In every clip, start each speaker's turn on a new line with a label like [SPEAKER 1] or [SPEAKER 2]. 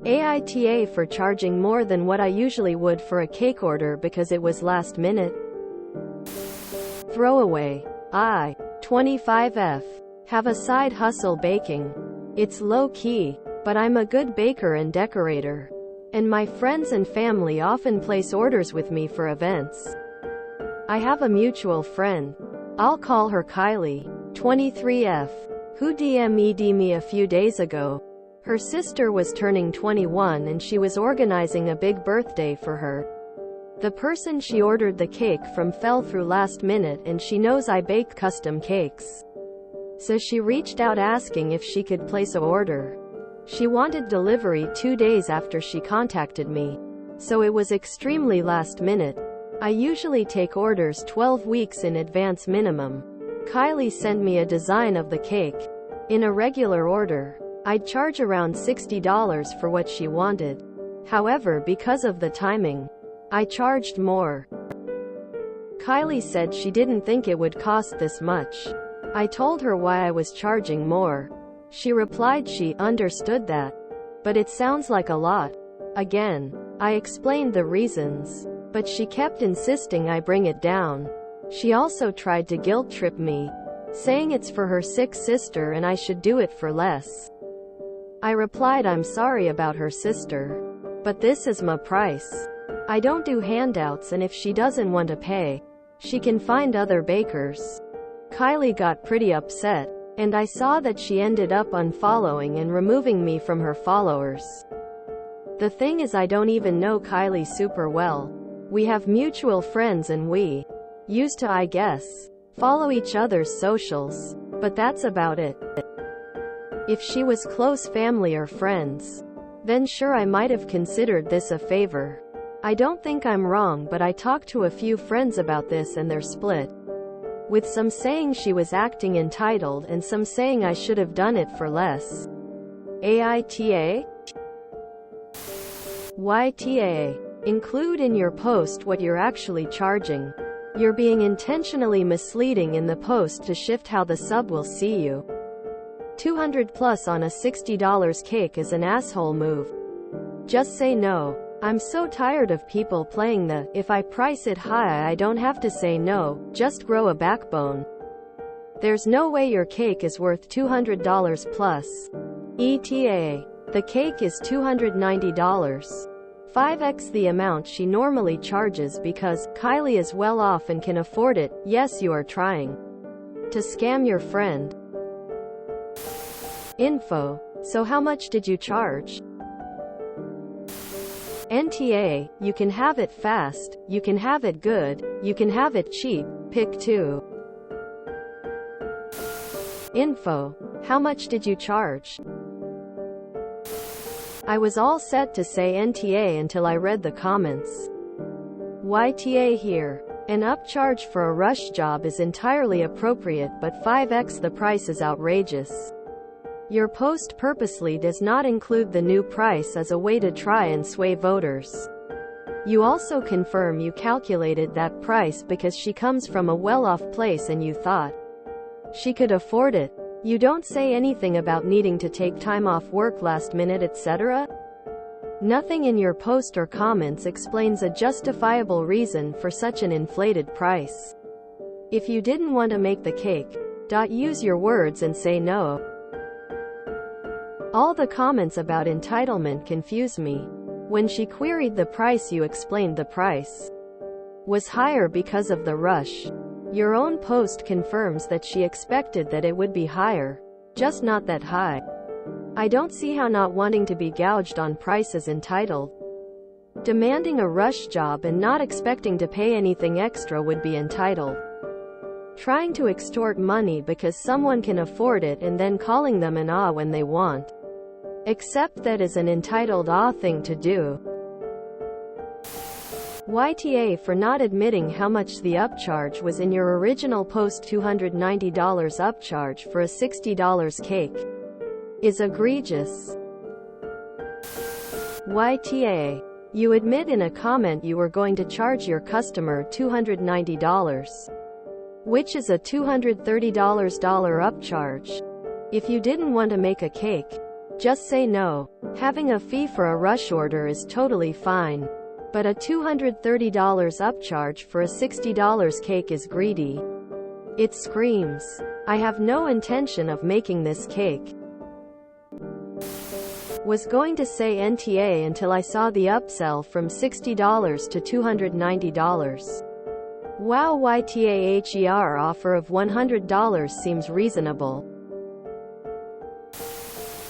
[SPEAKER 1] AITA for charging more than what I usually would for a cake order because it was last minute. Throwaway. 25F. Have a side hustle baking. It's low-key, but I'm a good baker and decorator. And my friends and family often place orders with me for events. I have a mutual friend. I'll call her Kylie. 23F. Who DM'd me a few days ago. Her sister was turning 21 and she was organizing a big birthday for her. The person she ordered the cake from fell through last minute and she knows I bake custom cakes. So she reached out asking if she could place an order. She wanted delivery 2 days after she contacted me. So it was extremely last minute. I usually take orders 12 weeks in advance minimum. Kylie sent me a design of the cake. In a regular order, I'd charge around $60 for what she wanted. However, because of the timing, I charged more. Kylie said she didn't think it would cost this much. I told her why I was charging more. She replied she understood that. But it sounds like a lot. Again, I explained the reasons, but she kept insisting I bring it down. She also tried to guilt trip me, saying it's for her sick sister and I should do it for less. I replied I'm sorry about her sister, but this is my price. I don't do handouts, and if she doesn't want to pay, she can find other bakers. Kylie got pretty upset, and I saw that she ended up unfollowing and removing me from her followers. The thing is, I don't even know Kylie super well. We have mutual friends and we used to, I guess, follow each other's socials, but that's about it. If she was close family or friends, then sure, I might have considered this a favor. I don't think I'm wrong, but I talked to a few friends about this and they're split. With some saying she was acting entitled and some saying I should have done it for less. AITA? YTA. Include in your post what you're actually charging. You're being intentionally misleading in the post to shift how the sub will see you. 200 plus on a $60 cake is an asshole move. Just say no. I'm so tired of people playing the, if I price it high I don't have to say no, just grow a backbone. There's no way your cake is worth $200 plus. ETA. The cake is $290. 5x the amount she normally charges because Kylie is well off and can afford it. Yes, you are trying to scam your friend. Info. So how much did you charge? NTA. You can have it fast, you can have it good, you can have it cheap, pick two. Info. How much did you charge? I was all set to say NTA until I read the comments. YTA here. An upcharge for a rush job is entirely appropriate, but 5x the price is outrageous. Your post purposely does not include the new price as a way to try and sway voters. You also confirm you calculated that price because she comes from a well-off place and you thought she could afford it. You don't say anything about needing to take time off work last minute, etc. Nothing in your post or comments explains a justifiable reason for such an inflated price. If you didn't want to make the cake, use your words and say no. All the comments about entitlement confuse me. When she queried the price, you explained the price was higher because of the rush. Your own post confirms that she expected that it would be higher, just not that high. I don't see how not wanting to be gouged on price is entitled. Demanding a rush job and not expecting to pay anything extra would be entitled. Trying to extort money because someone can afford it and then calling them an when they want. Except that is an entitled thing to do. YTA for not admitting how much the upcharge was in your original post. $290 upcharge for a $60 cake is egregious. YTA. You admit in a comment you were going to charge your customer $290, which is a $230 upcharge. If you didn't want to make a cake, just say no. Having a fee for a rush order is totally fine. But a $230 upcharge for a $60 cake is greedy. It screams, "I have no intention of making this cake." Was going to say NTA until I saw the upsell from $60 to $290. Wow, YTAHER offer of $100 seems reasonable.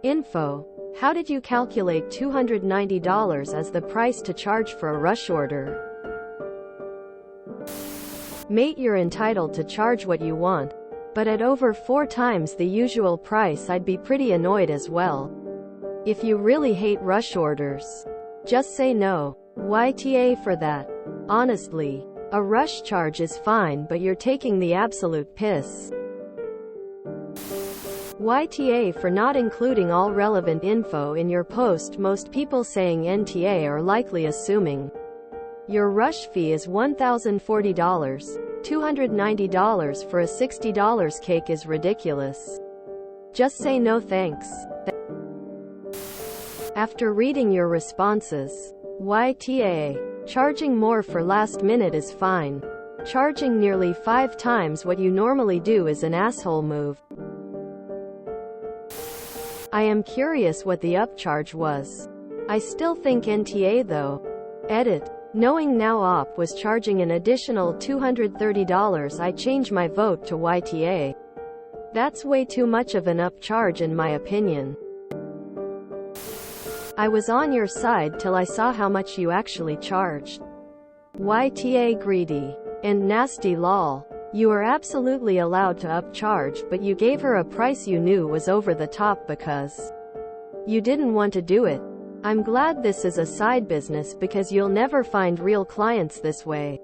[SPEAKER 1] Info. How did you calculate $290 as the price to charge for a rush order? Mate, you're entitled to charge what you want, but at over 4 times the usual price I'd be pretty annoyed as well. If you really hate rush orders, just say no. YTA for that. Honestly, a rush charge is fine, but you're taking the absolute piss. YTA for not including all relevant info in your post. Most people saying NTA are likely assuming your rush fee is $1,040. $290 for a $60 cake is ridiculous. Just say no thanks. After reading your responses, YTA, charging more for last minute is fine. Charging nearly 5 times what you normally do is an asshole move. I am curious what the upcharge was. I still think NTA though. Edit. Knowing now op was charging an additional $230, I change my vote to YTA. That's way too much of an upcharge in my opinion. I was on your side till I saw how much you actually charged. YTA greedy. And nasty lol. You are absolutely allowed to upcharge, but you gave her a price you knew was over the top because you didn't want to do it. I'm glad this is a side business because you'll never find real clients this way.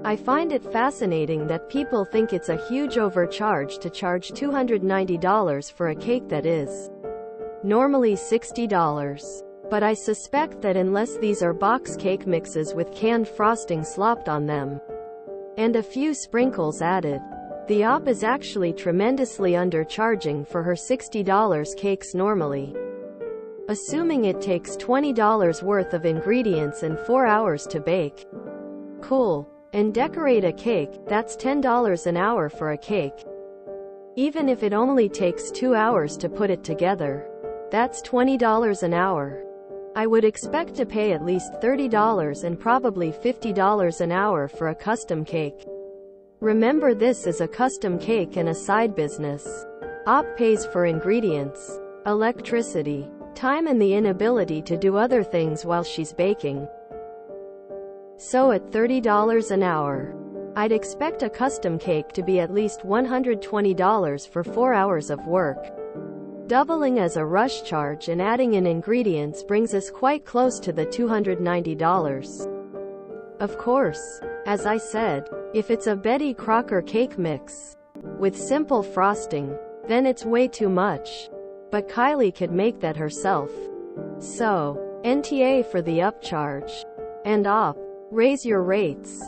[SPEAKER 1] I find it fascinating that people think it's a huge overcharge to charge $290 for a cake that is normally $60. But I suspect that unless these are box cake mixes with canned frosting slopped on them and a few sprinkles added, the op is actually tremendously undercharging for her $60 cakes normally. Assuming it takes $20 worth of ingredients and 4 hours to bake. Cool. And decorate a cake, that's $10 an hour for a cake. Even if it only takes 2 hours to put it together, that's $20 an hour. I would expect to pay at least $30 and probably $50 an hour for a custom cake. Remember, this is a custom cake and a side business. Op pays for ingredients, electricity, time and the inability to do other things while she's baking. So at $30 an hour, I'd expect a custom cake to be at least $120 for 4 hours of work. Doubling as a rush charge and adding in ingredients brings us quite close to the $290. Of course, as I said, if it's a Betty Crocker cake mix with simple frosting, then it's way too much. But Kylie could make that herself. So, NTA for the upcharge. And op, raise your rates.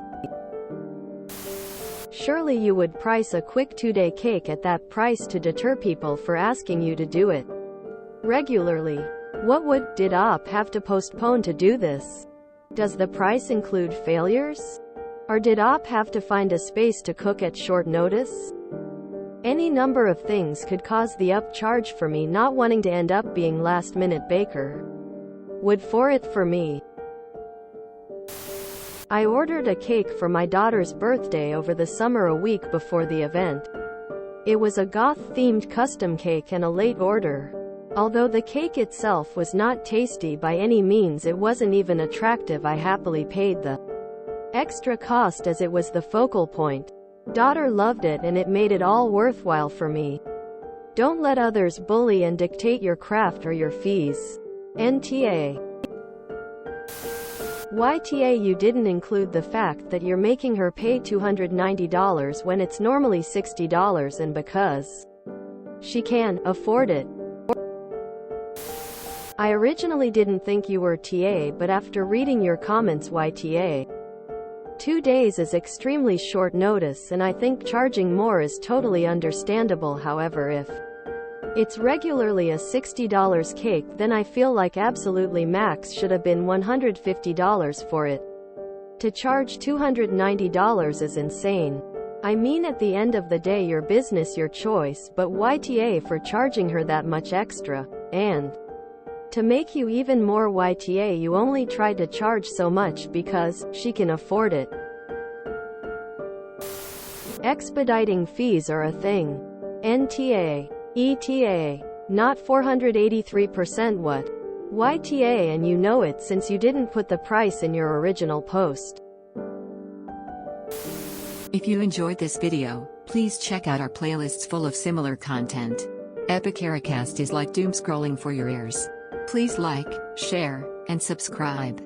[SPEAKER 1] Surely you would price a quick 2-day cake at that price to deter people for asking you to do it regularly. What did op have to postpone to do this? Does the price include failures? Or did op have to find a space to cook at short notice? Any number of things could cause the upcharge for me not wanting to end up being last-minute baker. Would for it for me. I ordered a cake for my daughter's birthday over the summer a week before the event. It was a goth-themed custom cake and a late order. Although the cake itself was not tasty by any means, it wasn't even attractive. I happily paid the extra cost as it was the focal point. Daughter loved it and it made it all worthwhile for me. Don't let others bully and dictate your craft or your fees. NTA. YTA, you didn't include the fact that you're making her pay $290 when it's normally $60 and because she can afford it. I originally didn't think you were TA, but after reading your comments, YTA. 2 days is extremely short notice and I think charging more is totally understandable. However, if It's regularly a $60 cake, then I feel like absolutely max should have been $150 for it. To charge $290 is insane. I mean, at the end of the day, your business, your choice, but YTA for charging her that much extra. And to make you even more YTA, you only try to charge so much because she can afford it. Expediting fees are a thing. NTA. ETA. Not 483%. What? YTA, and you know it since you didn't put the price in your original post.
[SPEAKER 2] If you enjoyed this video, please check out our playlists full of similar content. AmITheAsshole is like doom scrolling for your ears. Please like, share, and subscribe.